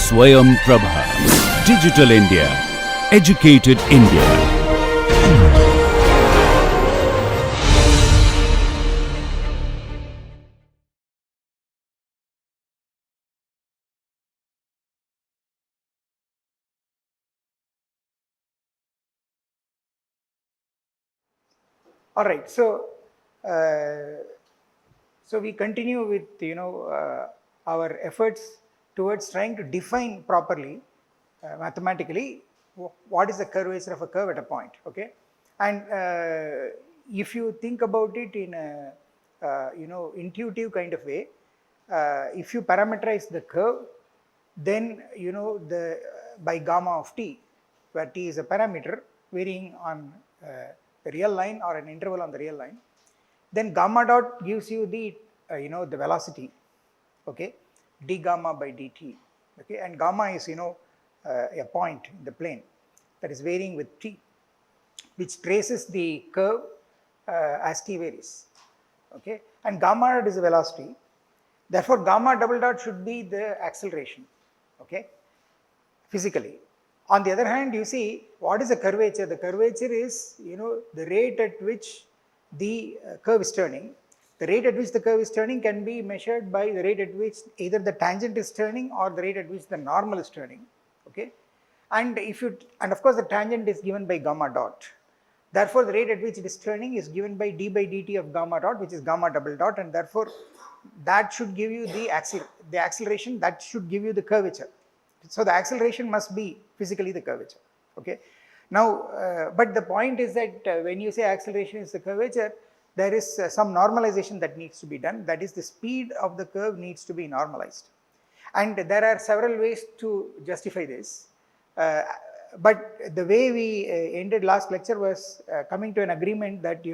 Swayam Prabha. Digital India. Educated India. All right, so we continue with our efforts towards trying to define properly mathematically what is the curvature of a curve at a point. Okay, and if you think about it in a intuitive kind of way, if you parameterize the curve, then the by gamma of t, where t is a parameter varying on the real line or an interval on the real line, then gamma dot gives you the the velocity, okay, d gamma by dt, okay, and gamma is a point in the plane that is varying with t, which traces the curve as t varies, okay, and gamma dot is the velocity. Therefore, gamma double dot should be the acceleration, okay, physically. On the other hand, you see, what is the curvature? The curvature is the rate at which the curve is turning. The rate at which the curve is turning can be measured by the rate at which either the tangent is turning or the rate at which the normal is turning, okay, and of course the tangent is given by gamma dot. Therefore, the rate at which it is turning is given by d by dt of gamma dot, which is gamma double dot, and therefore that should give you the acceleration, that should give you the curvature. So the acceleration must be physically the curvature, okay. Now, but the point is that when you say acceleration is the curvature, there is some normalization that needs to be done, that is the speed of the curve needs to be normalized. And there are several ways to justify this, but the way we ended last lecture was coming to an agreement that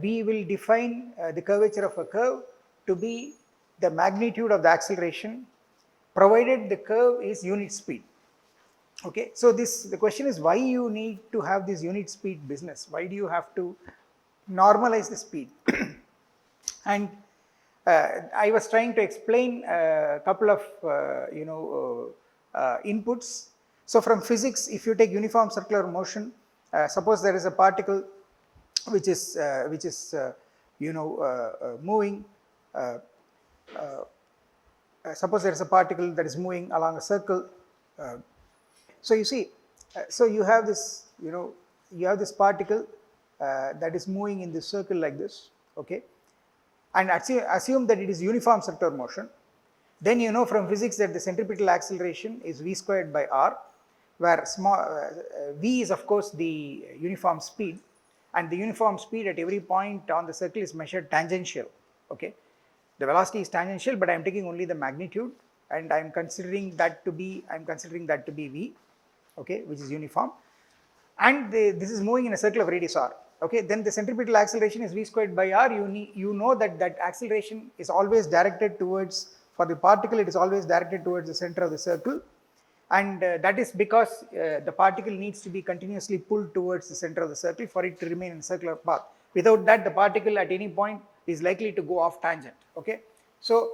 we will define the curvature of a curve to be the magnitude of the acceleration provided the curve is unit speed. Okay, so the question is, why you need to have this unit speed business? Why do you have to normalize the speed? And I was trying to explain a couple of inputs. So from physics, if you take uniform circular motion, suppose there is a particle which is moving. Suppose there is a particle that is moving along a circle. So you see, so you have this, you have this particle that is moving in this circle like this, okay, and assume that it is uniform circular motion. Then you know from physics that the centripetal acceleration is v squared by r, where v is of course the uniform speed, and the uniform speed at every point on the circle is measured tangential, okay. The velocity is tangential, but I am taking only the magnitude, and I am considering that to be v, okay, which is uniform, and this is moving in a circle of radius r, okay. Then the centripetal acceleration is v squared by r. You know that acceleration is always directed towards, for the particle it is always directed towards the center of the circle, and that is because the particle needs to be continuously pulled towards the center of the circle for it to remain in a circular path. Without that, the particle at any point is likely to go off tangent, okay. So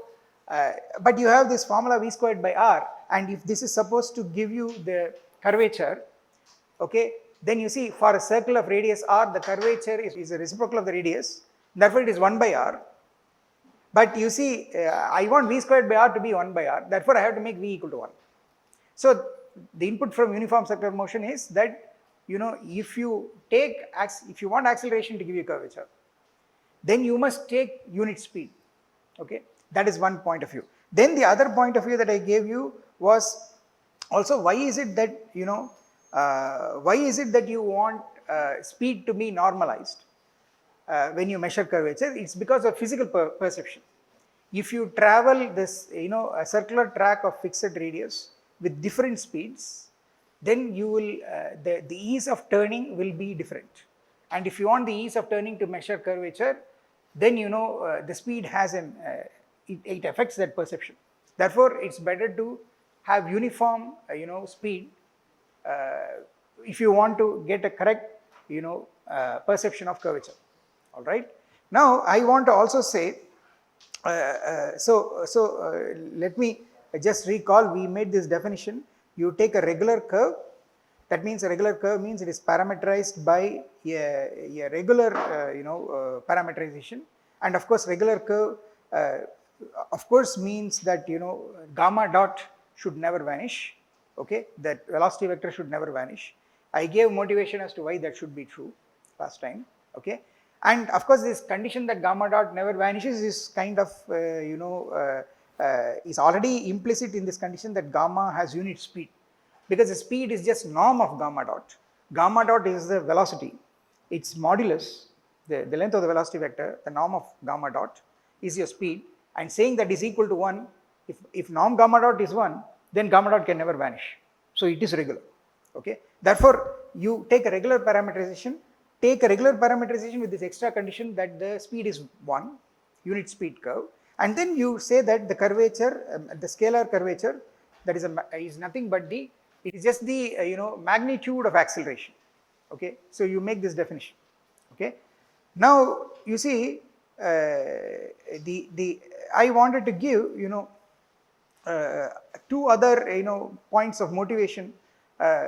but you have this formula v squared by r, and if this is supposed to give you the curvature, okay, then you see for a circle of radius r, the curvature is a reciprocal of the radius, therefore it is 1 by r. But you see, I want v squared by r to be 1 by r, therefore I have to make v equal to 1. So the input from uniform circular motion is that if you want acceleration to give you curvature, then you must take unit speed, okay. That is one point of view. Then the other point of view that I gave you was also, why is it that you want speed to be normalized when you measure curvature? It's because of physical perception. If you travel this a circular track of fixed radius with different speeds, then you will the ease of turning will be different, and if you want the ease of turning to measure curvature, then the speed has it affects that perception. Therefore, it's better to have uniform speed if you want to get a correct perception of curvature. All right. Now I want to also say, let me just recall we made this definition. You take a regular curve, that means a regular curve means it is parameterized by a regular parameterization, and of course regular curve of course means that gamma dot should never vanish, okay, that velocity vector should never vanish. I gave motivation as to why that should be true last time, okay. And of course this condition that gamma dot never vanishes is kind of is already implicit in this condition that gamma has unit speed, because the speed is just norm of gamma dot. Gamma dot is the velocity, its modulus, the length of the velocity vector, the norm of gamma dot is your speed, and saying that is equal to 1, if norm gamma dot is 1, then gamma dot can never vanish. So it is regular, okay. Therefore, you take a regular parameterization, with this extra condition that the speed is 1, unit speed curve, and then you say that the curvature, the scalar curvature, that is nothing but it is just the magnitude of acceleration, okay. So you make this definition, okay. Now you see I wanted to give two other points of motivation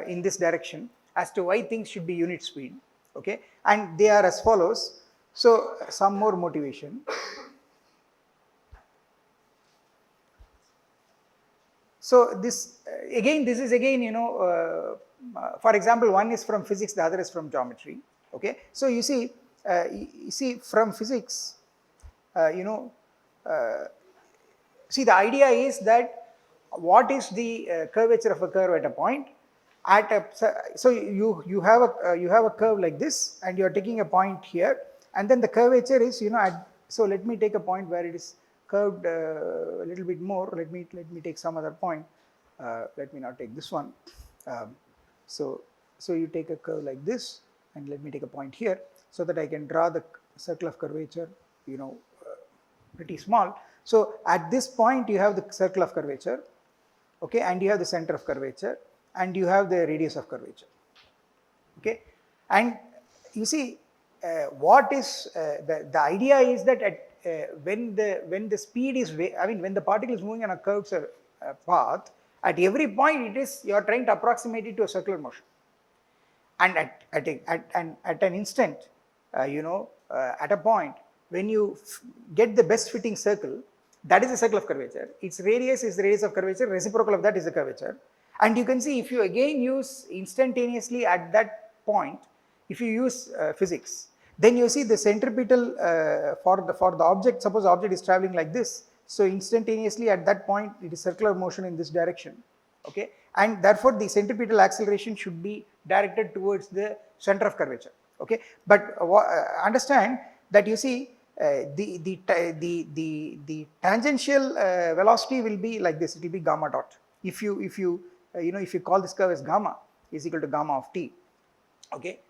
in this direction as to why things should be unit speed, okay, and they are as follows. So some more motivation. So this is again for example, one is from physics, the other is from geometry, okay. So you see from physics, see, the idea is that what is the curvature of a curve at a point so you have a curve like this, and you are taking a point here, and then the curvature is so let me take a point where it is curved a little bit more. Let me take some other point. Let me not take this one. So you take a curve like this, and let me take a point here so that I can draw the circle of curvature pretty small. So at this point you have the circle of curvature, okay, and you have the center of curvature, and you have the radius of curvature, okay. And you see what is the idea is that when the speed is when the particle is moving on a curved path, at every point you are trying to approximate it to a circular motion, and at an instant at a point when you get the best fitting circle, that is the circle of curvature, its radius is the radius of curvature, reciprocal of that is the curvature. And you can see, if you again use instantaneously at that point, if you use physics, then you see the centripetal for the object, suppose the object is traveling like this, so instantaneously at that point it is circular motion in this direction, okay, and therefore the centripetal acceleration should be directed towards the center of curvature, okay. But understand that you see the tangential velocity will be like this, it will be gamma dot. If you call this curve as gamma is equal to gamma of t, okay,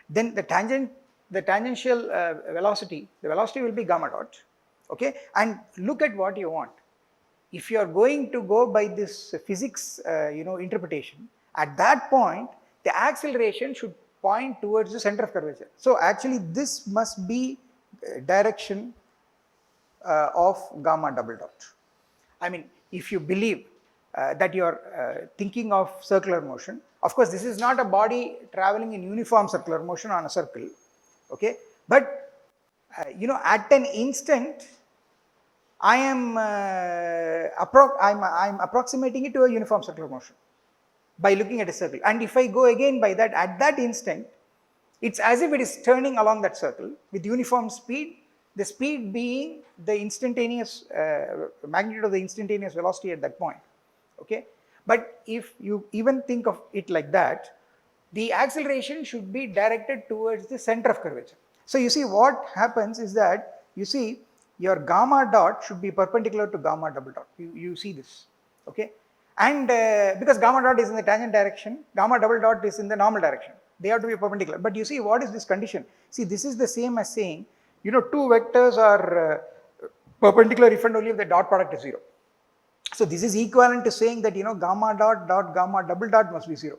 then the tangential velocity, the velocity will be gamma dot, okay. And look at what you want. If you are going to go by this physics interpretation, at that point the acceleration should point towards the center of curvature. So actually this must be direction of gamma double dot. I mean, if you believe that you are thinking of circular motion, of course this is not a body traveling in uniform circular motion on a circle, okay, but at an instant I am I'm approximating it to a uniform circular motion by looking at a circle, and if I go again by that, at that instant it's as if it is turning along that circle with uniform speed, the speed being the instantaneous magnitude of the instantaneous velocity at that point, okay. But if you even think of it like that, the acceleration should be directed towards the center of curvature. So you see what happens is that you see your gamma dot should be perpendicular to gamma double dot. You see this, okay, and because gamma dot is in the tangent direction, gamma double dot is in the normal direction, they have to be perpendicular. But you see what is this condition? See, this is the same as saying two vectors are perpendicular if and only if the dot product is 0. So this is equivalent to saying that gamma dot gamma double dot must be 0.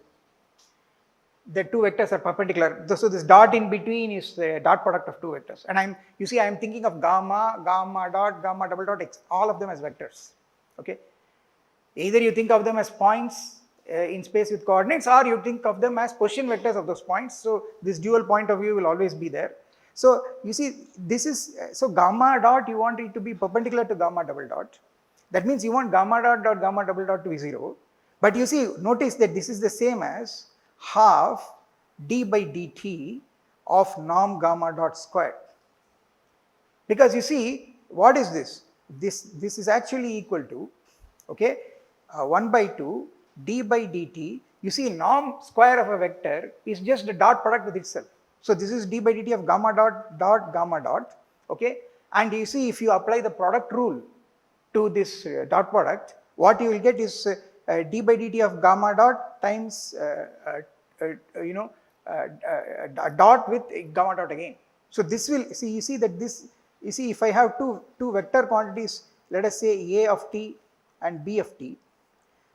The two vectors are perpendicular, so this dot in between is the dot product of two vectors, and I am thinking of gamma dot, gamma double dot, all of them as vectors, okay. Either you think of them as points in space with coordinates, or you think of them as position vectors of those points. So this dual point of view will always be there. So you see, this is, so gamma dot, you want it to be perpendicular to gamma double dot. That means you want gamma dot dot gamma double dot to be 0. But you see, notice that this is the same as half d by dt of norm gamma dot squared. Because you see, what is this? This is actually equal to, okay, 1 by 2 d by dt. You see, norm square of a vector is just the dot product with itself. So this is d by dt of gamma dot dot gamma dot, okay. And you see, if you apply the product rule to this dot product, what you will get is d by dt of gamma dot times dot with gamma dot again. So this will, see, you see that this, you see, if I have two vector quantities, let us say a of t and b of t,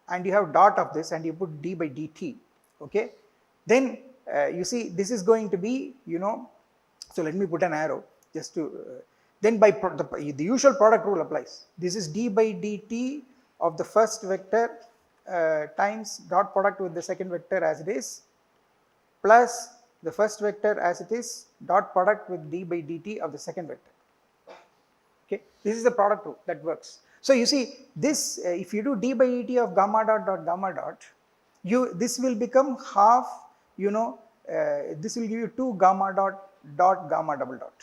and you have dot of this and you put d by dt, okay, then you see this is going to be, so let me put an arrow just to, then by the usual product rule applies. This is d by dt of the first vector times dot product with the second vector as it is, plus the first vector as it is, dot product with d by dt of the second vector. Okay, this is the product rule that works. So you see this, if you do d by dt of gamma dot dot gamma dot, this will become half, this will give you 2 gamma dot dot gamma double dot.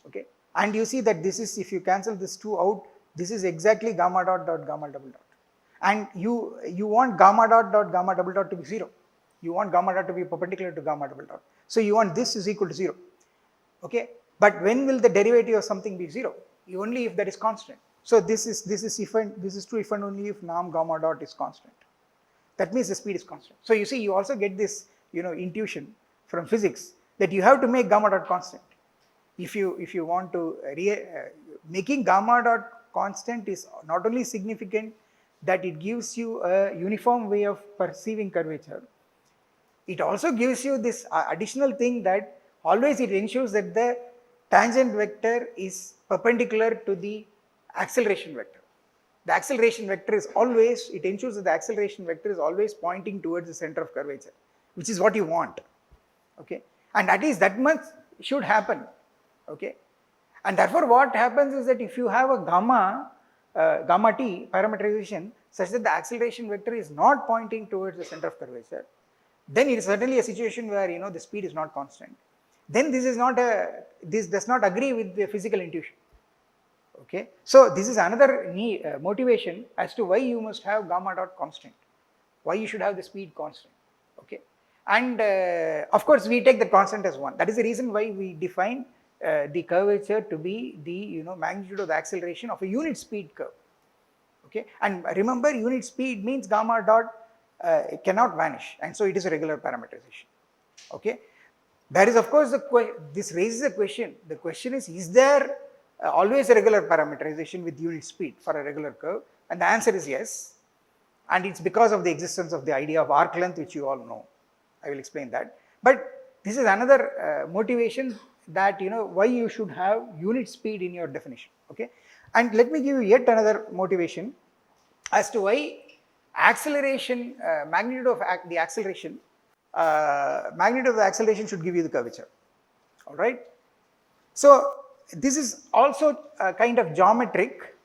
Okay, and you see that this is, if you cancel this 2 out, this is exactly gamma dot dot gamma double dot. And you want gamma dot dot gamma double dot to be 0. You want gamma dot to be perpendicular to gamma double dot. So you want this is equal to 0. Okay, but when will the derivative of something be 0? Only if that is constant. So this is true if and only if norm gamma dot is constant. That means the speed is constant. So you see, you also get this, intuition from physics that you have to make gamma dot constant. If you want to, making gamma dot constant is not only significant that it gives you a uniform way of perceiving curvature, it also gives you this additional thing that always it ensures that the tangent vector is perpendicular to the acceleration vector. The acceleration vector is always, it ensures that the acceleration vector is always pointing towards the center of curvature, which is what you want, okay. And that much should happen, okay. And therefore what happens is that if you have a gamma t parameterization such that the acceleration vector is not pointing towards the center of curvature, then it is certainly a situation where the speed is not constant. Then this does not agree with the physical intuition. Okay, so this is another motivation as to why you must have gamma dot constant, why you should have the speed constant. Okay, and of course we take the constant as 1. That is the reason why we define the curvature to be the magnitude of the acceleration of a unit speed curve. Okay, and remember, unit speed means gamma dot cannot vanish, and so it is a regular parameterization. Okay, there is of course this raises a question. The question is there always a regular parameterization with unit speed for a regular curve? And the answer is yes, and it's because of the existence of the idea of arc length, which you all know. I will explain that. But this is another motivation that why you should have unit speed in your definition. Okay, and let me give you yet another motivation as to why acceleration, magnitude of the acceleration should give you the curvature. All right. So this is also kind of geometric,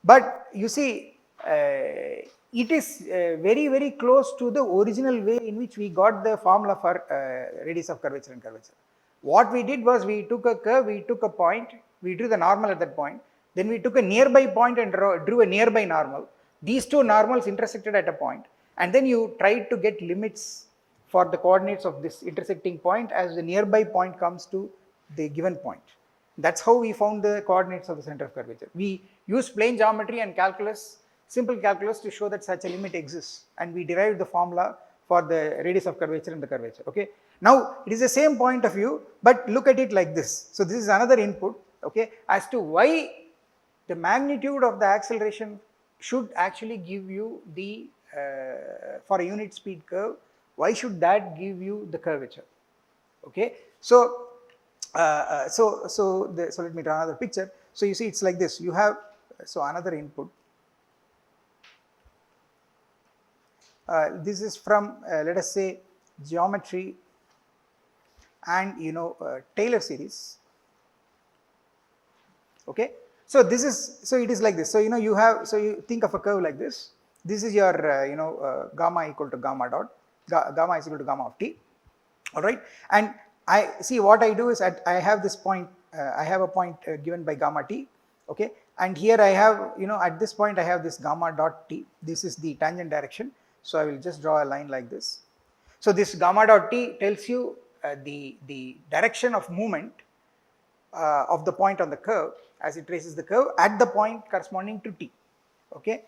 but you see it is very, very close to the original way in which we got the formula for radius of curvature and curvature. What we did was we took a curve, we took a point, we drew the normal at that point, then we took a nearby point and drew a nearby normal. These two normals intersected at a point, and then you tried to get limits for the coordinates of this intersecting point as the nearby point comes to the given point. That's how we found the coordinates of the center of curvature. We used plane geometry and calculus, simple calculus, to show that such a limit exists, and we derived the formula for the radius of curvature and the curvature. Okay. Now it is the same point of view, but look at it like this. So this is another input, okay, as to why the magnitude of the acceleration should actually give you the for a unit speed curve, why should that give you the curvature? Okay. So so let me draw another picture. So you see it's like this. You have another input. This is from let us say geometry and Taylor series. Okay, so this is, so it is like this. So you have, so you think of a curve like this. This is your gamma equal to gamma dot, gamma is equal to gamma of t. All right, and I see what I do is I have this point, I have a point given by gamma t. Okay, and here I have, at this point I have this gamma dot t. This is the tangent direction. So I will just draw a line like this. So this gamma dot t tells you the direction of movement of the point on the curve as it traces the curve at the point corresponding to t. Okay,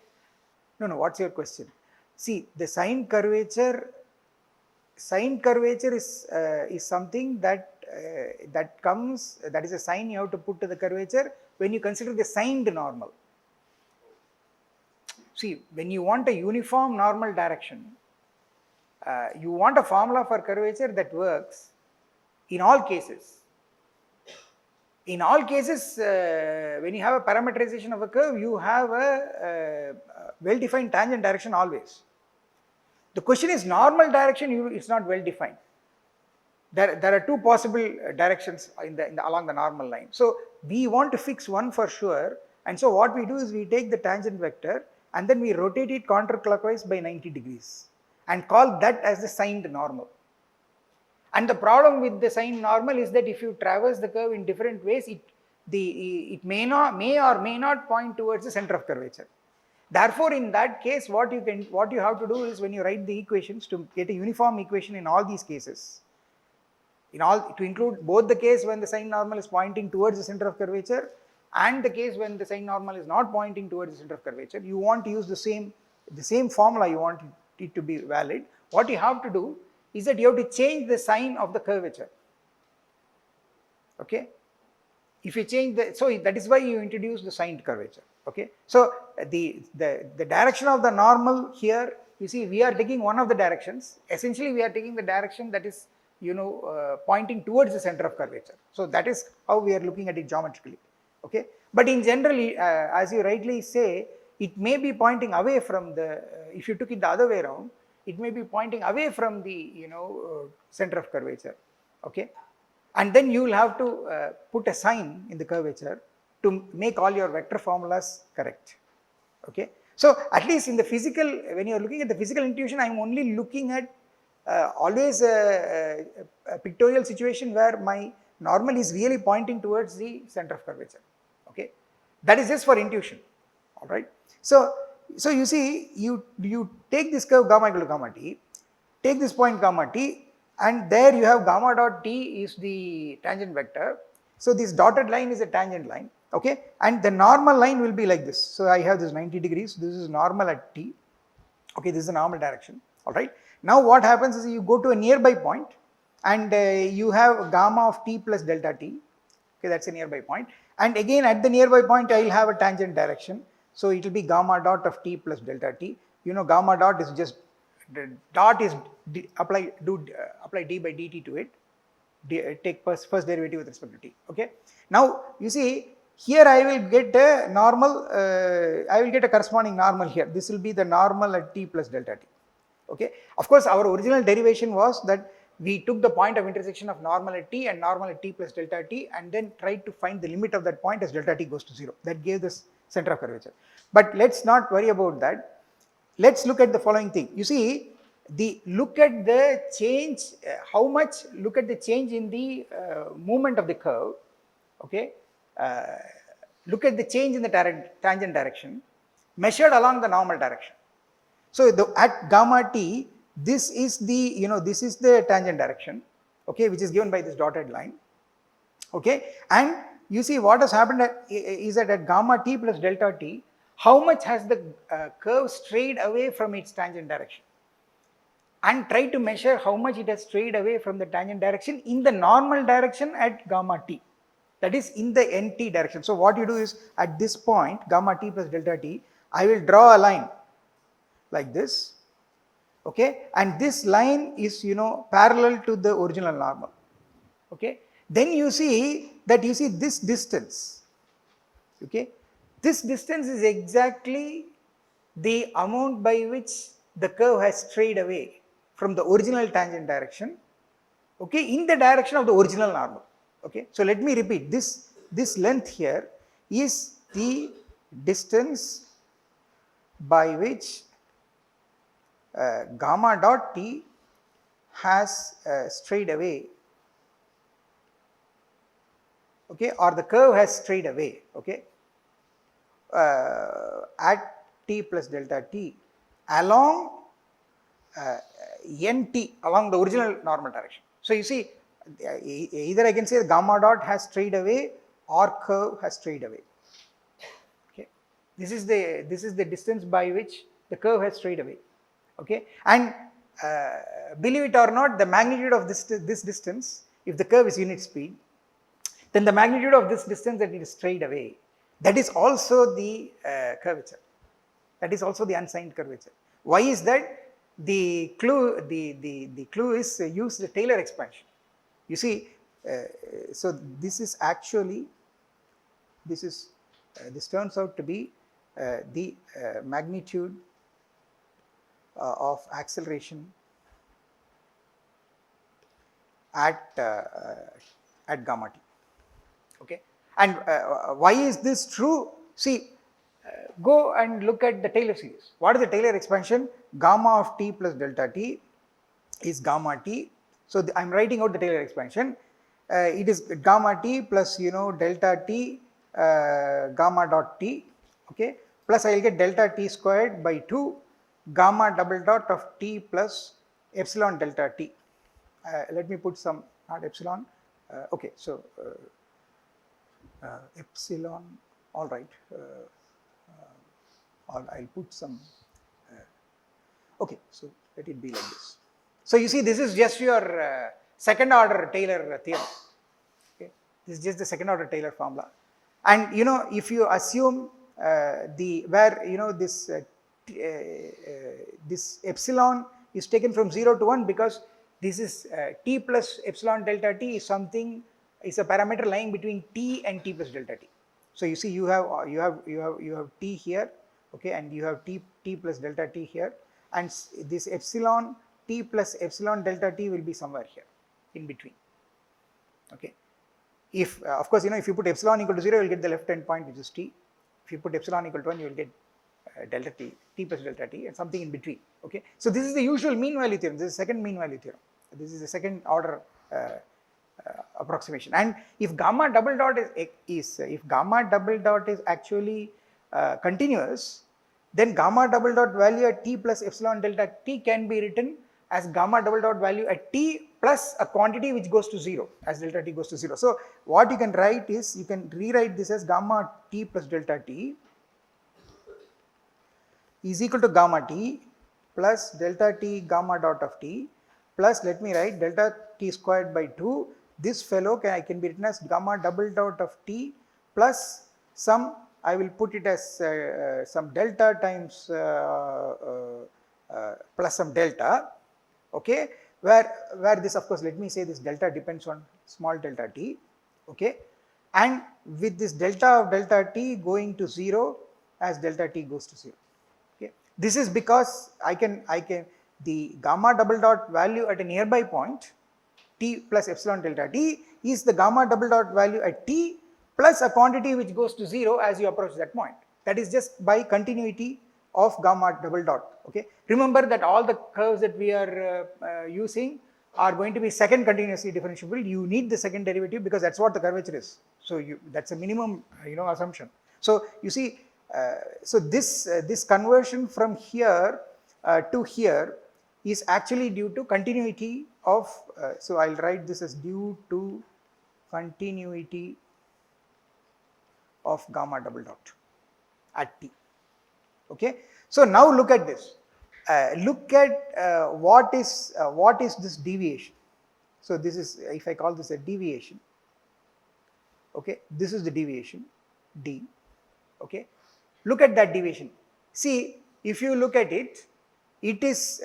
no, what's your question? See, the sine curvature is something that that is a sign you have to put to the curvature when you consider the signed normal. See, when you want a uniform normal direction, you want a formula for curvature that works in all cases. In all cases, when you have a parametrization of a curve, you have a well-defined tangent direction always. The question is, normal direction, it's not well defined. There are two possible directions along the normal line. So we want to fix one for sure, and so what we do is we take the tangent vector and then we rotate it counterclockwise by 90 degrees and call that as the signed normal. And the problem with the signed normal is that if you traverse the curve in different ways, it may or may not point towards the center of curvature. Therefore, in that case, what you have to do is, when you write the equations, to get a uniform equation in all these cases, to include both the case when the signed normal is pointing towards the center of curvature and the case when the signed normal is not pointing towards the center of curvature, you want to use the same formula. You want it to be valid. What you have to do is that you have to change the sign of the curvature. Okay, if you change so that is why you introduce the signed curvature. Okay, so the direction of the normal here, you see, we are taking one of the directions. Essentially, we are taking the direction that is pointing towards the center of curvature. So that is how we are looking at it geometrically. Okay, but in generally, as you rightly say, it may be pointing away from the, if you took it the other way around, it may be pointing away from the center of curvature. Okay, and then you will have to put a sign in the curvature to make all your vector formulas correct. Okay, so at least in the physical, when you are looking at the physical intuition, I am only looking at always a pictorial situation where my normal is really pointing towards the center of curvature. Okay, that is just for intuition. All right, so you see, you take this curve gamma equal to gamma t, take this point gamma t, and there you have gamma dot t is the tangent vector. So this dotted line is a tangent line. Okay, and the normal line will be like this. So I have this 90 degrees, this is normal at t. Okay, this is a normal direction. All right, now what happens is you go to a nearby point and you have gamma of t plus delta t. Okay, that's a nearby point, and again at the nearby point I will have a tangent direction. So it will be gamma dot of t plus delta t. Gamma dot is just, the dot is apply d by dt to it. Take first derivative with respect to t. Okay, now you see, here I will get a normal, I will get a corresponding normal here. This will be the normal at t plus delta t. Okay, of course our original derivation was that we took the point of intersection of normal at t and normal at t plus delta t and then tried to find the limit of that point as delta t goes to 0. That gave this center of curvature. But let's not worry about that. Let's look at the following thing. You see, look at the change, look at the change in the movement of the curve. Okay, look at the change in the tangent direction measured along the normal direction. So at gamma t, this is the this is the tangent direction, okay, which is given by this dotted line. Okay, and you see what has happened is that at gamma t plus delta t, how much has the curve strayed away from its tangent direction, and try to measure how much it has strayed away from the tangent direction in the normal direction at gamma t, that is in the nt direction. So what you do is, at this point gamma t plus delta t, I will draw a line like this. Okay, and this line is parallel to the original normal. Okay, then you see that this distance. Okay, this distance is exactly the amount by which the curve has strayed away from the original tangent direction, okay, in the direction of the original normal. Okay, so let me repeat, this length here is the distance by which gamma dot t has strayed away, okay, or the curve has strayed away, okay, at t plus delta t along nt, along the original normal direction. So you see, either I can say gamma dot has strayed away or curve has strayed away. Okay, this is the distance by which the curve has strayed away. Okay, and believe it or not, the magnitude of this distance, if the curve is unit speed, then the magnitude of this distance that it is strayed away, that is also the curvature. That is also the unsigned curvature. Why is that? The clue, the clue is use the Taylor expansion. You see, so this is actually, this turns out to be the magnitude of acceleration at gamma t. Okay, and why is this true? See, go and look at the Taylor series. What is the Taylor expansion? Gamma of t plus delta t is gamma t. So I am writing out the Taylor expansion. It is gamma t plus delta t gamma dot t. Okay, plus I will get delta t squared by 2 gamma double dot of t plus epsilon delta t. Let me put some, not epsilon. Okay, so epsilon. All right. Or I'll put some, okay, so let it be like this. So you see, this is just your second order Taylor theorem. Okay, this is just the second order Taylor formula. And if you assume this epsilon is taken from 0 to 1, because this is t plus epsilon delta t is something, is a parameter lying between t and t plus delta t. So you see, you have t here. Okay, and you have t plus delta t here, and this epsilon t plus epsilon delta t will be somewhere here in between. Okay, if of course if you put epsilon equal to 0, you will get the left hand point, which is t. If you put epsilon equal to 1, you will get delta t, t plus delta t, and something in between. Okay, so this is the usual mean value theorem. This is the second mean value theorem. This is the second order approximation. And if gamma double dot is actually continuous, then gamma double dot value at t plus epsilon delta t can be written as gamma double dot value at t plus a quantity which goes to 0 as delta t goes to 0. So what you can write is, you can rewrite this as gamma t plus delta t is equal to gamma t plus delta t gamma dot of t plus, let me write, delta t squared by 2. This fellow can be written as gamma double dot of t plus some, I will put it as some delta times plus some delta, okay, where this, of course, let me say this delta depends on small delta t, okay, and with this delta of delta t going to 0 as delta t goes to 0. Okay, this is because I can the gamma double dot value at a nearby point t plus epsilon delta t is the gamma double dot value at t plus a quantity which goes to 0 as you approach that point. That is just by continuity of gamma double dot. Okay, remember that all the curves that we are using are going to be second continuously differentiable. You need the second derivative because that's what the curvature is. So that's a minimum assumption. So you see, so this conversion from here to here is actually due to continuity of, so I'll write this as due to continuity of gamma double dot at t. Okay, so now look at this. Look at what is this deviation. So this is, if I call this a deviation, okay, this is the deviation d. Okay, look at that deviation. See, if you look at it, it is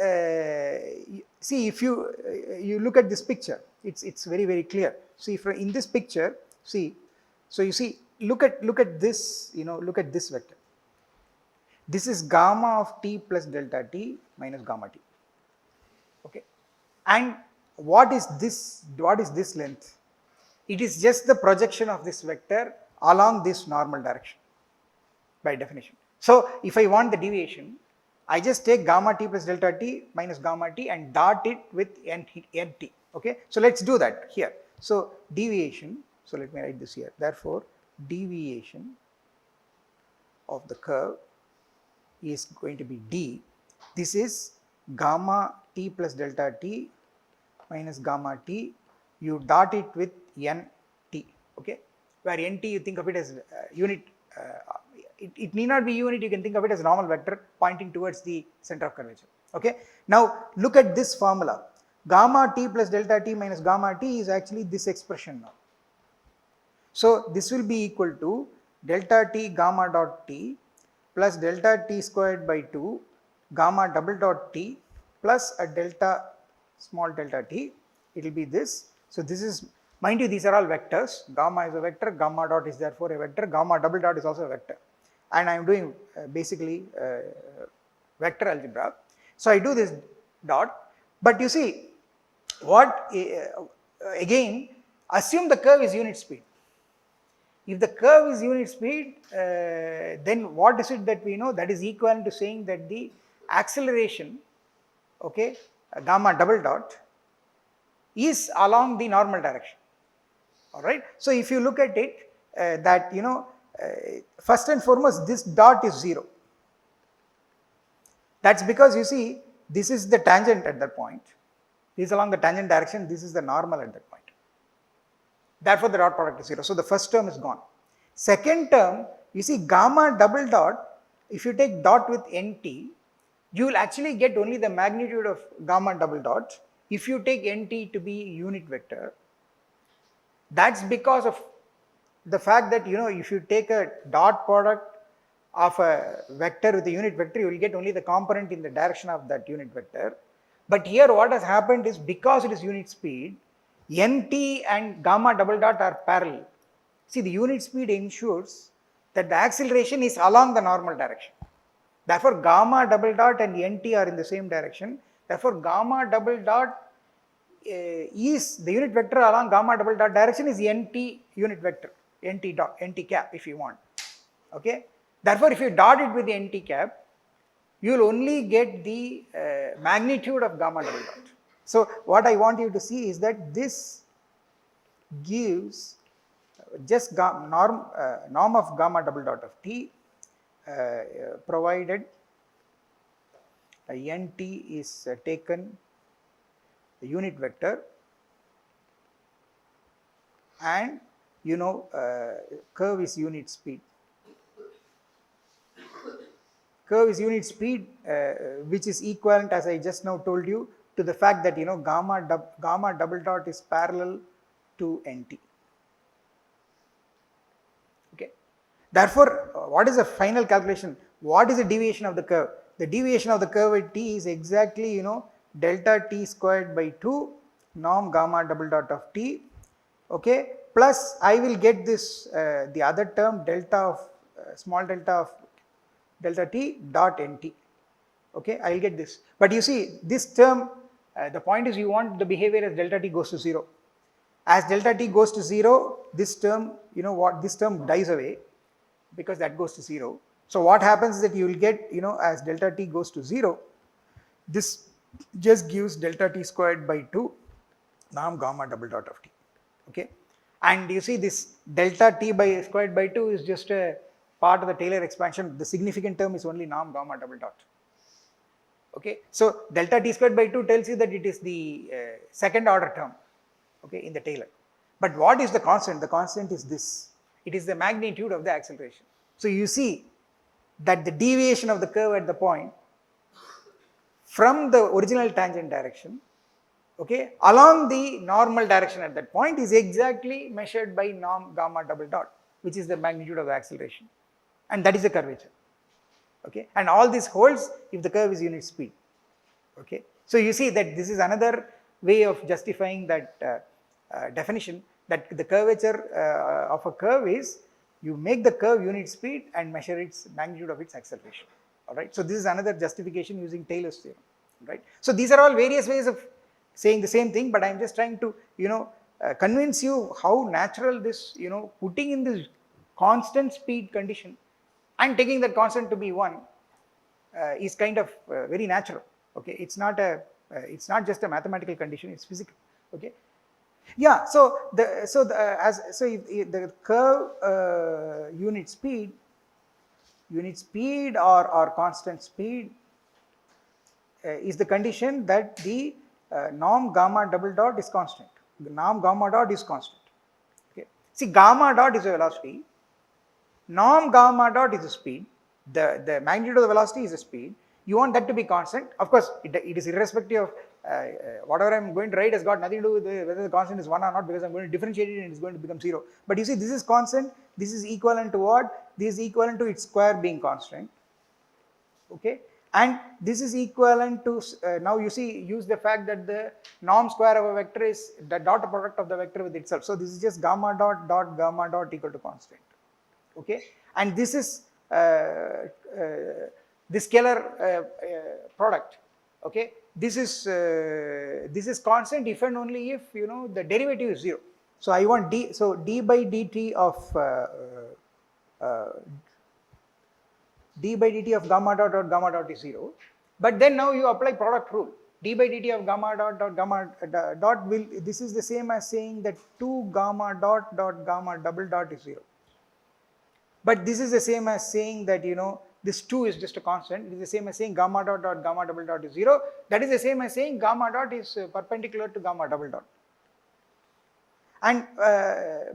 see, if you look at this picture, it's very clear. See, in this picture, see, so you see, look at this, look at this vector. This is gamma of t plus delta t minus gamma t. Okay, and what is this length? It is just the projection of this vector along this normal direction by definition. So if I want the deviation, I just take gamma t plus delta t minus gamma t and dot it with nt. Okay, so let's do that here. So deviation, so let me write this here. Therefore, deviation of the curve is going to be d. This is gamma t plus delta t minus gamma t. You dot it with nt. Okay, where nt you think of it as unit. It need not be unit. You can think of it as normal vector pointing towards the center of curvature. Okay. Now look at this formula. Gamma t plus delta t minus gamma t is actually this expression now. So this will be equal to delta t gamma dot t plus delta t squared by 2 gamma double dot t plus a delta small delta t. It will be this. So this is, mind you, these are all vectors. Gamma is a vector, gamma dot is therefore a vector, gamma double dot is also a vector. And I am doing basically vector algebra. So I do this dot, but you see what again, assume the curve is unit speed. If the curve is unit speed, then what is it that we know? That is equivalent to saying that the acceleration, okay, gamma double dot is along the normal direction. All right. So if you look at it, that first and foremost, this dot is 0. That's because you see, this is the tangent at that point. This is along the tangent direction. This is the normal at that point. Therefore, the dot product is 0. So the first term is gone. Second term, you see gamma double dot, if you take dot with nt, you will actually get only the magnitude of gamma double dot. If you take nt to be unit vector, that's because of the fact that if you take a dot product of a vector with a unit vector, you will get only the component in the direction of that unit vector. But here what has happened is, because it is unit speed, nt and gamma double dot are parallel. See, the unit speed ensures that the acceleration is along the normal direction. Therefore, gamma double dot and nt are in the same direction. Therefore, gamma double dot is the unit vector along gamma double dot direction is nt unit vector, nt dot, nt cap if you want. Okay. Therefore, if you dot it with the nt cap, you will only get the magnitude of gamma double dot. So what I want you to see is that this gives just norm of gamma double dot of t provided nt is taken the unit vector and curve is unit speed. Curve is unit speed which is equivalent, as I just now told you, to the fact that gamma double dot is parallel to nt. Okay. Therefore, what is the final calculation? What is the deviation of the curve? The deviation of the curve at t is exactly delta t squared by 2 norm gamma double dot of t, okay, plus I will get this the other term delta of small delta of delta t dot nt. Okay, I will get this. But you see, this term, the point is you want the behavior as delta t goes to 0. As delta t goes to 0, this term, this term dies away because that goes to 0. So what happens is that you will get, as delta t goes to 0, this just gives delta t squared by 2 norm gamma double dot of t. Okay, and you see this delta t by squared by 2 is just a part of the Taylor expansion. The significant term is only norm gamma double dot. Okay, so delta t squared by 2 tells you that it is the second order term, okay, in the Taylor. But what is the constant? The constant is this. It is the magnitude of the acceleration. So you see that the deviation of the curve at the point from the original tangent direction, okay, along the normal direction at that point is exactly measured by norm gamma double dot, which is the magnitude of the acceleration, and that is the curvature. Okay, and all this holds if the curve is unit speed. Okay, so you see that this is another way of justifying that definition, that the curvature of a curve is you make the curve unit speed and measure its magnitude of its acceleration. all right. So this is another justification using Taylor's theorem, right. So these are all various ways of saying the same thing, but I am just trying to, convince you how natural this, putting in this constant speed condition and taking that constant to be 1 is kind of very natural, okay. It's not just a mathematical condition, it's physical, okay. Yeah, so if the curve unit speed or constant speed is the condition that the norm gamma double dot is constant. The norm gamma dot is constant. Okay. See, gamma dot is a velocity, norm gamma dot is a speed, the magnitude of the velocity is a speed. You want that to be constant. Of course, it is irrespective of whatever I am going to write has got nothing to do with whether the constant is 1 or not, because I am going to differentiate it and it is going to become 0. But you see, this is constant, this is equivalent to what? This is equivalent to its square being constant, okay. And this is equivalent to, now you see, use the fact that the norm square of a vector is the dot product of the vector with itself. So this is just gamma dot dot gamma dot equal to constant, okay. And this is the scalar product, okay. This is constant if and only if, the derivative is 0. So I want d, so d by dt of gamma dot is 0, but then now you apply product rule. D by dt of gamma dot will, this is the same as saying that 2 gamma dot gamma double dot is 0. But this is the same as saying that, this 2 is just a constant. It is the same as saying gamma dot gamma double dot is 0. That is the same as saying gamma dot is perpendicular to gamma double dot. And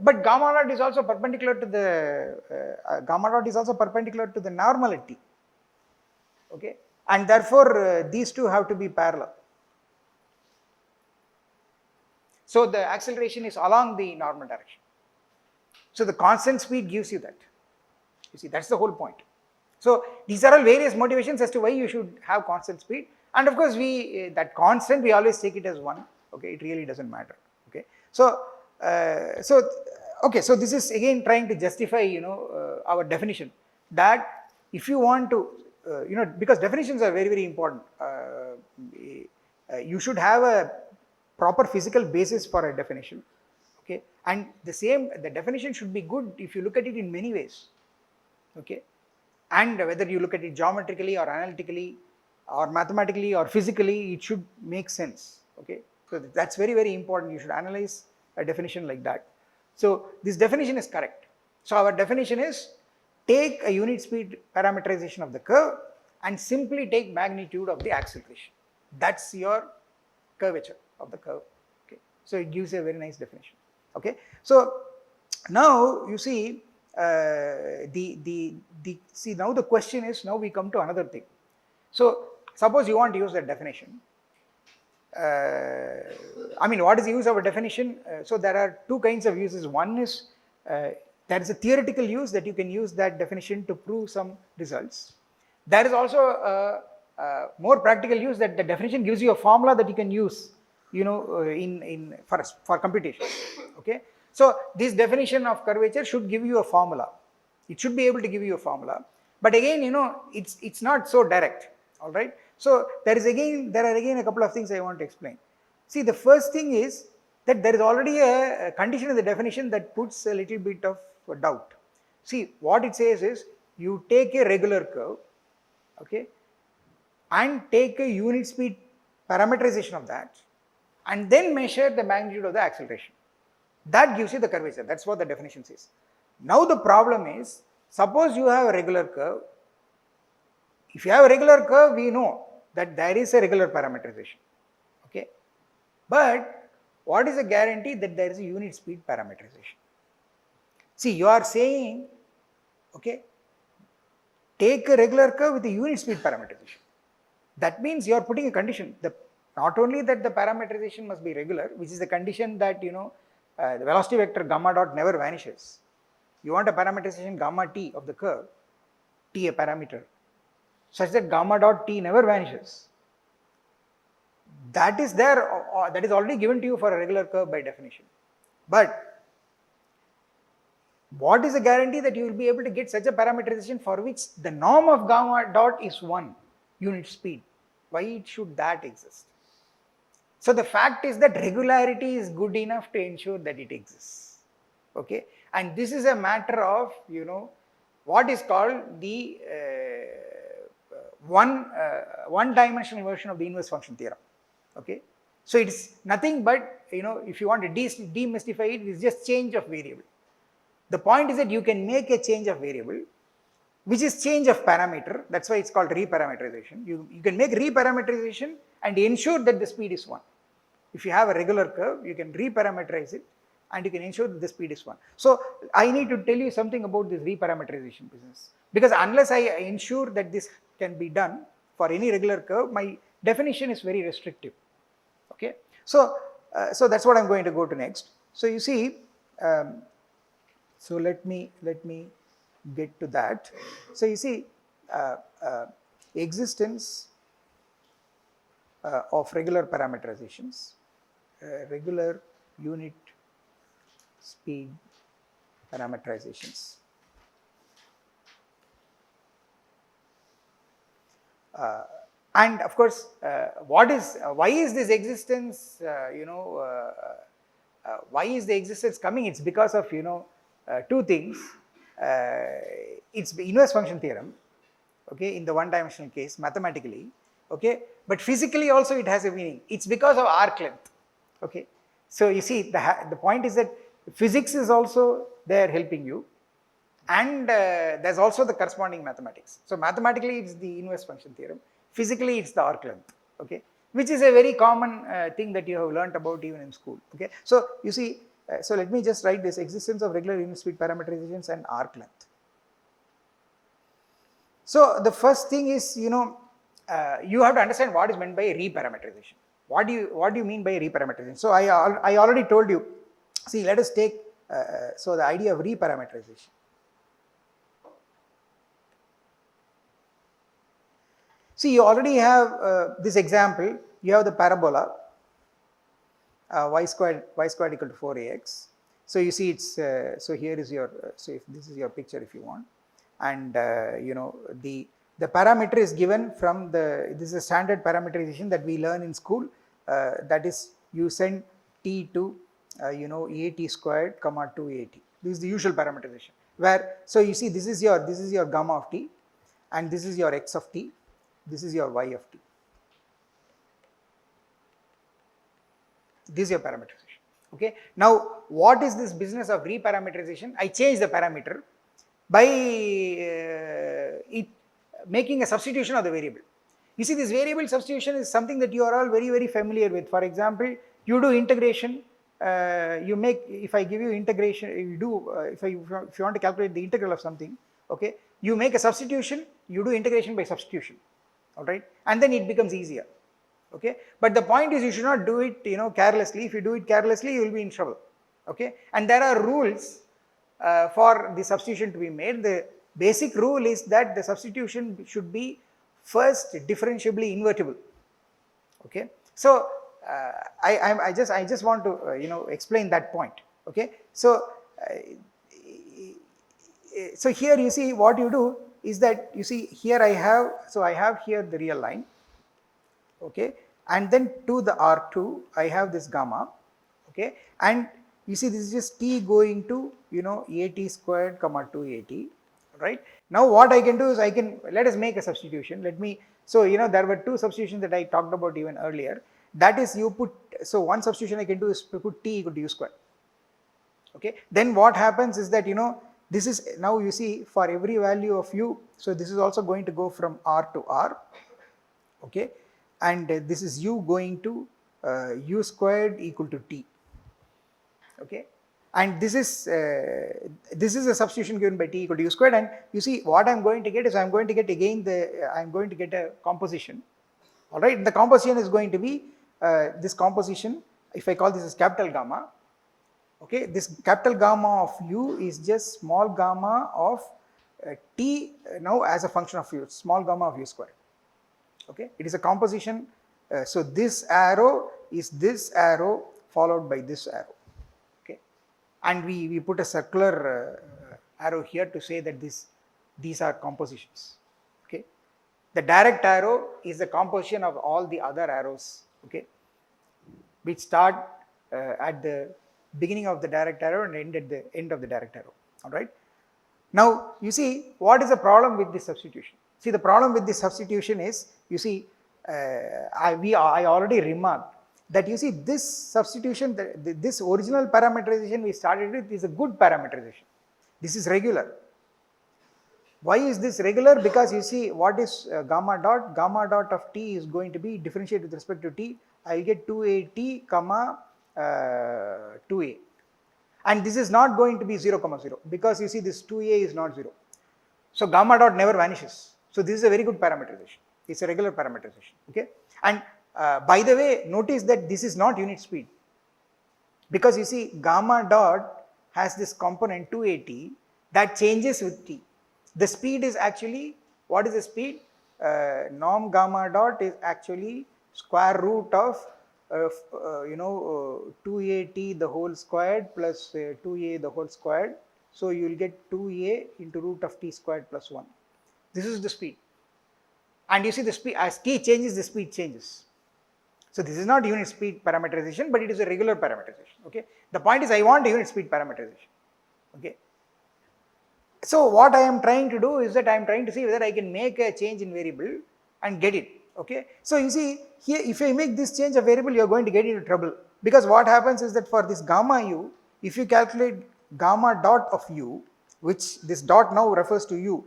but gamma dot is also perpendicular to the normality, okay. And therefore these two have to be parallel. So the acceleration is along the normal direction. So the constant speed gives you that. You see, that's the whole point. So these are all various motivations as to why you should have constant speed. And of course, that constant we always take it as 1. Okay, it really doesn't matter. Okay, so so this is again trying to justify, our definition, that if you want to, because definitions are very, very important. You should have a proper physical basis for a definition. Okay, and the definition should be good if you look at it in many ways. Okay, and whether you look at it geometrically or analytically or mathematically or physically, it should make sense. Okay, so that's very, very important. You should analyze a definition like that. So this definition is correct. So our definition is, take a unit speed parameterization of the curve and simply take magnitude of the acceleration. That's your curvature of the curve. Okay, so it gives a very nice definition. Okay, so now you see, see, now the question is, now we come to another thing. So suppose you want to use that definition. I mean, what is the use of a definition? So there are two kinds of uses. One is, there is a theoretical use that you can use that definition to prove some results. There is also a more practical use, that the definition gives you a formula that you can use, for computation. Okay, so this definition of curvature should give you a formula. It should be able to give you a formula, but again, it's not so direct. All right. So there are again a couple of things I want to explain. See, the first thing is that there is already a condition in the definition that puts a little bit of doubt. See, what it says is, you take a regular curve, okay, and take a unit speed parameterization of that, and then measure the magnitude of the acceleration. That gives you the curvature. That's what the definition says. Now the problem is, suppose you have a regular curve. If you have a regular curve, we know that there is a regular parameterization. Okay, but what is the guarantee that there is a unit speed parameterization? See, you are saying, okay, take a regular curve with a unit speed parameterization. That means you are putting a condition. Not only that the parameterization must be regular, which is the condition that, the velocity vector gamma dot never vanishes. You want a parameterization gamma t of the curve, t a parameter, such that gamma dot t never vanishes. That is there, that is already given to you for a regular curve by definition. But What is the guarantee that you will be able to get such a parameterization for which the norm of gamma dot is 1 unit speed? Why should that exist? So the fact is that regularity is good enough to ensure that it exists. Okay, and this is a matter of what is called the one dimensional version of the inverse function theorem. Okay, so it's nothing but if you want to demystify it, it's just change of variable. The point is that you can make a change of variable which is change of parameter. That's why it's called reparameterization. You can make reparameterization and ensure that the speed is 1. If you have a regular curve, you can reparameterize it and you can ensure that the speed is 1. So I need to tell you something about this reparameterization business, because unless I ensure that this can be done for any regular curve, my definition is very restrictive. Okay, so that's what I'm going to go to next. So you see, so let me get to that. So you see, existence of regular parameterizations, regular unit speed parameterizations. And of course, why is this existence, why is the existence coming? It's because of two things. It's the inverse function theorem, okay, in the one dimensional case mathematically, okay, but physically also it has a meaning. It's because of arc length. Okay, so you see, the point is that physics is also there helping you, and there's also the corresponding mathematics. So mathematically it's the inverse function theorem, physically it's the arc length, okay, which is a very common thing that you have learnt about even in school. Okay, so you see, so let me just write this: existence of regular unit speed parameterizations and arc length. So the first thing is, you have to understand what is meant by reparameterization. What do you mean by reparameterization? So I already told you. See, let us take so the idea of reparameterization. See, you already have this example. You have the parabola y squared equal to 4ax. So you see, it's so here is your so if this is your picture if you want, and the parameter is given from this is a standard parameterization that we learn in school. That is, you send t to at squared comma 2at. This is the usual parameterization, where so you see this is your gamma of t, and this is your x of t, this is your y of t. This is your parameterization. Okay, now what is this business of reparameterization? I change the parameter by it making a substitution of the variable. You see, this variable substitution is something that you are all very, very familiar with. For example, you do integration, if I give you integration, if you want to calculate the integral of something, okay, you make a substitution, you do integration by substitution, all right, and then it becomes easier. Okay, but the point is, you should not do it carelessly. If you do it carelessly, you will be in trouble. Okay, and there are rules for the substitution to be made. The basic rule is that the substitution should be first differentiably invertible. Okay, so I just want to explain that point. Okay, so so here you see what you do is that you see here I have here the real line. Okay, and then to the R2 I have this gamma. Okay, and you see this is just t going to at squared comma 2at, right? Now what I can do is let us make a substitution. So there were two substitutions that I talked about even earlier. That is, you put, so one substitution I can do is put t equal to u squared. Okay, then what happens is that this is, now you see, for every value of u, so this is also going to go from R to R. Okay, and this is u going to u squared equal to t. Okay, and this is a substitution given by t equal to u squared, and you see what I'm going to get is I'm going to get a composition. All right, the composition is going to be this composition. If I call this as capital gamma, okay, this capital gamma of u is just small gamma of t now as a function of u, small gamma of u squared. Okay, it is a composition. So this arrow is this arrow followed by this arrow. Okay, and we put a circular arrow here to say that these are compositions. Okay, the direct arrow is the composition of all the other arrows. Okay, which start at the beginning of the direct arrow and end at the end of the direct arrow. All right. Now you see what is the problem with this substitution. See, the problem with this substitution is, you see, I already remarked that, you see, this substitution, this original parameterization we started with is a good parameterization. This is regular. Why is this regular? Because you see, what is gamma dot? Gamma dot of t is going to be differentiated with respect to t. I will get 2at comma 2a. And this is not going to be 0 comma 0, because you see this 2a is not 0. So gamma dot never vanishes. So this is a very good parameterization. It's a regular parameterization. Okay. And by the way, notice that this is not unit speed, because you see gamma dot has this component 2at that changes with t. The speed is actually, what is the speed? Norm gamma dot is actually square root of 2at the whole squared plus 2a the whole squared. So you will get 2a into root of t squared plus 1. This is the speed. And you see the speed, as t changes, the speed changes. So this is not unit speed parameterization, but it is a regular parameterization. Okay. The point is, I want a unit speed parameterization. Okay. So what I am trying to do is that I am trying to see whether I can make a change in variable and get it. Okay. So you see here, if I make this change of variable, you are going to get into trouble, because what happens is that for this gamma u, if you calculate gamma dot of u, which this dot now refers to u,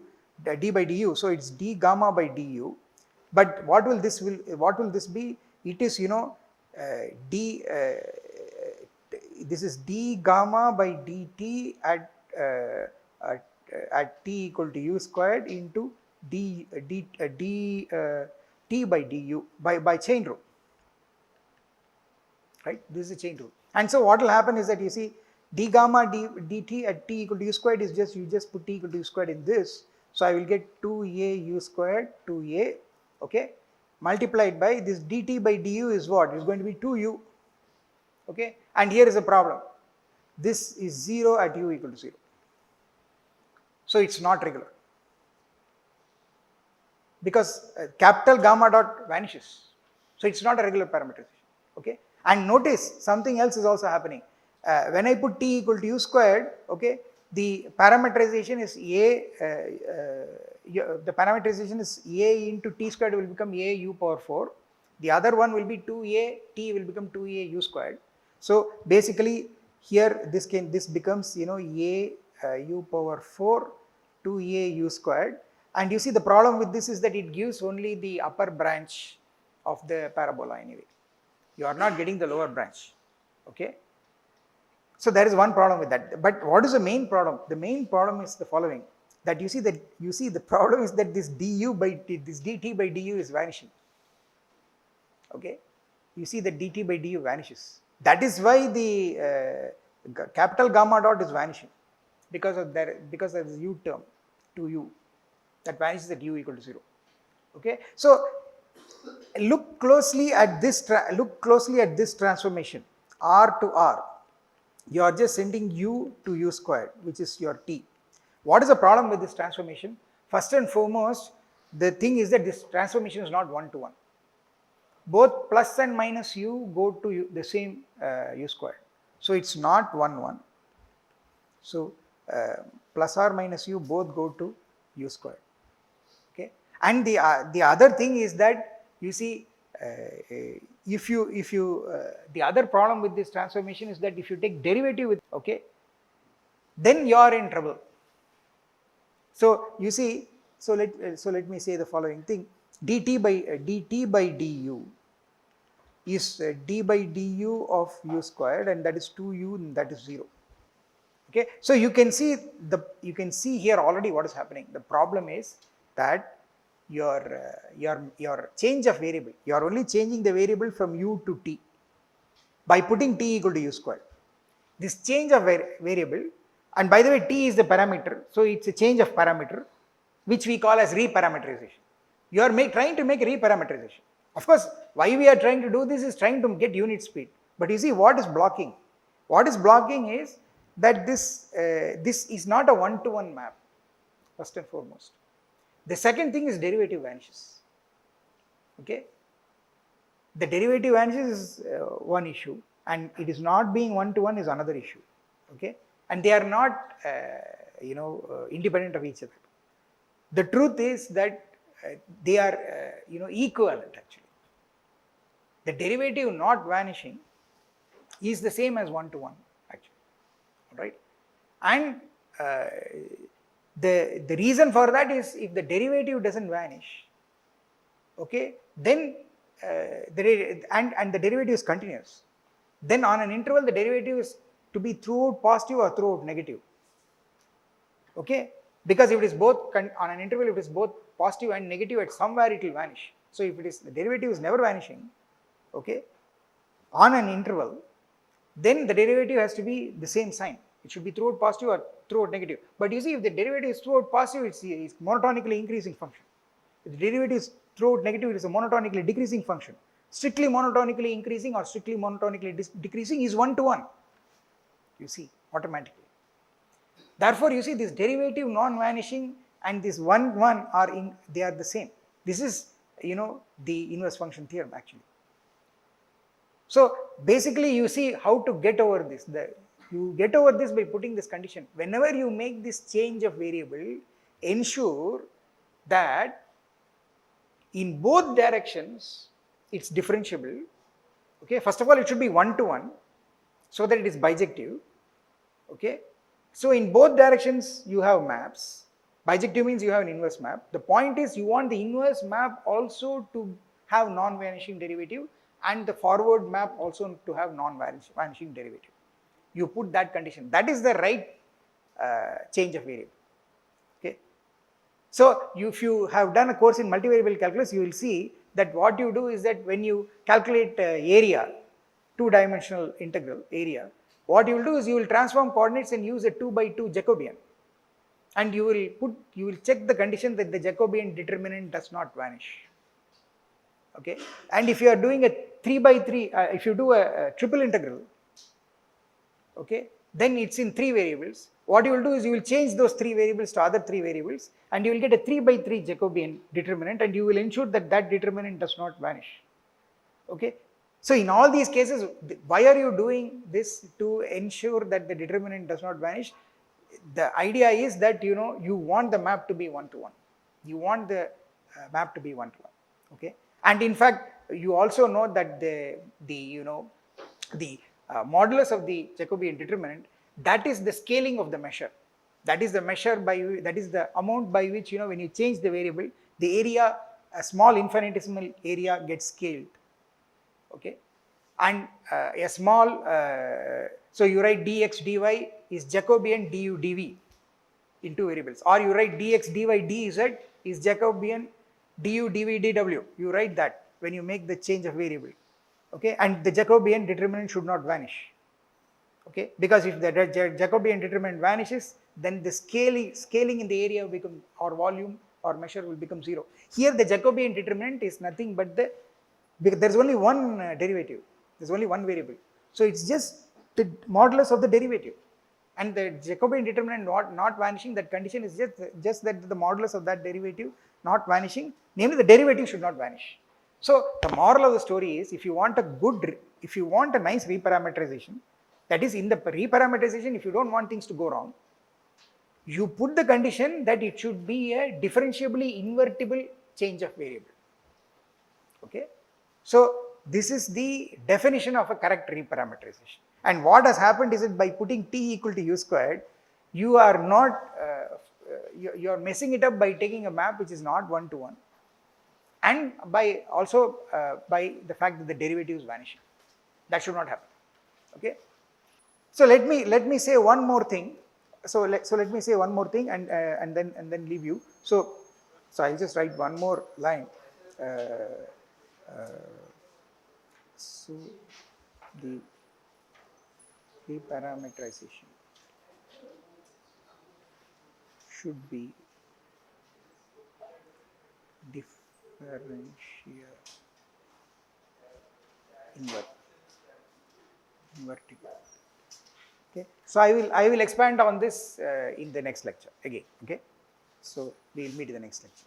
d by du, so it's d gamma by du. But what will this be? It is, this is d gamma by dt at t equal to u squared into t by du by chain rule, right? This is a chain rule. And so what will happen is that, you see, d gamma dt at t equal to u squared is just, you just put t equal to u squared in this. So I will get 2a u squared 2a, okay, multiplied by this dt by du is what? Is going to be 2u, okay. And here is a problem. This is 0 at u equal to 0. So it's not regular, because capital gamma dot vanishes. So it's not a regular parameterization. Okay. And notice something else is also happening. When I put t equal to u squared, okay, the parameterization is the parameterization is a into t squared will become a u power 4. The other one will be 2a, t will become 2a u squared. So basically here this becomes, a u power 4 2a u squared. And you see, the problem with this is that it gives only the upper branch of the parabola anyway. You are not getting the lower branch. Okay. So there is one problem with that. But what is the main problem? The main problem is the following, that you see the problem is that this du by this dt by du is vanishing. Okay. You see that dt by du vanishes. That is why the capital gamma dot is vanishing, because of there is u term 2u that vanishes at u equal to 0. Okay. So look closely at this transformation, r to r. You are just sending u to u squared, which is your t. What is the problem with this transformation? First and foremost, the thing is that this transformation is not 1 to 1. Both plus and minus u go to the same u squared. So it's not 1 1. So plus or minus u both go to u squared. Okay. And the other thing is that, you see, if you the other problem with this transformation is that if you take derivative with, okay, then you are in trouble. So you see, so let me say the following thing: dt by du is d by du of u squared, and that is 2u, and that is 0. Okay. So you can see here already what is happening. The problem is that your change of variable, you are only changing the variable from u to t by putting t equal to u squared. This change of variable, and by the way, t is the parameter, so it's a change of parameter, which we call as reparameterization. You are trying to make reparameterization. Of course, why we are trying to do this is trying to get unit speed. But you see what is blocking? What is blocking is that this is not a one-to-one map, first and foremost. The second thing is derivative vanishes. Okay, the derivative vanishes is one issue, and it is not being one-to-one is another issue. Okay, and they are not independent of each other. The truth is that they are equivalent actually. The derivative not vanishing is the same as one-to-one actually, right? And the reason for that is if the derivative doesn't vanish, okay, then and the derivative is continuous, then on an interval the derivative is to be throughout positive or throughout negative. Okay, because if it is both on an interval, if it is both positive and negative, at somewhere it will vanish. So if it is the derivative is never vanishing, okay, on an interval, then the derivative has to be the same sign. It should be throughout positive or throughout negative. But you see, if the derivative is throughout positive, it's monotonically increasing function. If the derivative is throughout negative, it is a monotonically decreasing function. Strictly monotonically increasing or strictly monotonically decreasing is one-to-one. You see, automatically. Therefore, you see this derivative non-vanishing and this one they are the same. This is the inverse function theorem actually. So basically, you see how to get over this. You get over this by putting this condition. Whenever you make this change of variable, ensure that in both directions it's differentiable. Okay, first of all, it should be one-to-one so that it is bijective. Okay, so in both directions you have maps. Bijective means you have an inverse map. The point is you want the inverse map also to have non-vanishing derivative and the forward map also to have non-vanishing derivative. You put that condition. That is the right change of variable. Okay. So if you have done a course in multivariable calculus, you will see that what you do is that when you calculate area, two-dimensional integral area, what you will do is you will transform coordinates and use a 2/2 Jacobian, and you will check the condition that the Jacobian determinant does not vanish. Okay, and if you are doing a 3/3, if you do a triple integral, okay, then it's in 3 variables. What you will do is you will change those 3 variables to other 3 variables, and you will get a 3/3 Jacobian determinant, and you will ensure that that determinant does not vanish. Okay, so in all these cases, why are you doing this? To ensure that the determinant does not vanish. The idea is that you want the map to be one-to-one. You want the map to be one-to-one. Okay, and in fact, you also know that the modulus of the Jacobian determinant, that is the scaling of the measure. That is the measure that is the amount by which when you change the variable, the area, a small infinitesimal area gets scaled. Okay, and a small so you write dx dy is Jacobian du dv in 2 variables, or you write dx dy dz is Jacobian du dv dw. You write that when you make the change of variable. Okay, and the Jacobian determinant should not vanish. Okay, because if the Jacobian determinant vanishes, then the scaling in the area will or volume or measure will become 0. Here the Jacobian determinant is nothing but because there is only one derivative, there is only one variable. So it's just the modulus of the derivative, and the Jacobian determinant not vanishing, that condition is just that the modulus of that derivative not vanishing, namely the derivative should not vanish. So the moral of the story is, if you want a nice reparametrization, that is in the reparametrization, if you don't want things to go wrong, you put the condition that it should be a differentiably invertible change of variable. Okay, so this is the definition of a correct reparametrization. And what has happened is that by putting t equal to u squared, you are not you are messing it up by taking a map which is not one-to-one, and by also by the fact that the derivative is vanishing. That should not happen. Okay, so let me say one more thing. So let me say one more thing and then leave you. So I'll just write one more line. So the reparametrization should be differential invertible. Okay. So I will expand on this in the next lecture again. Okay. So we will meet in the next lecture.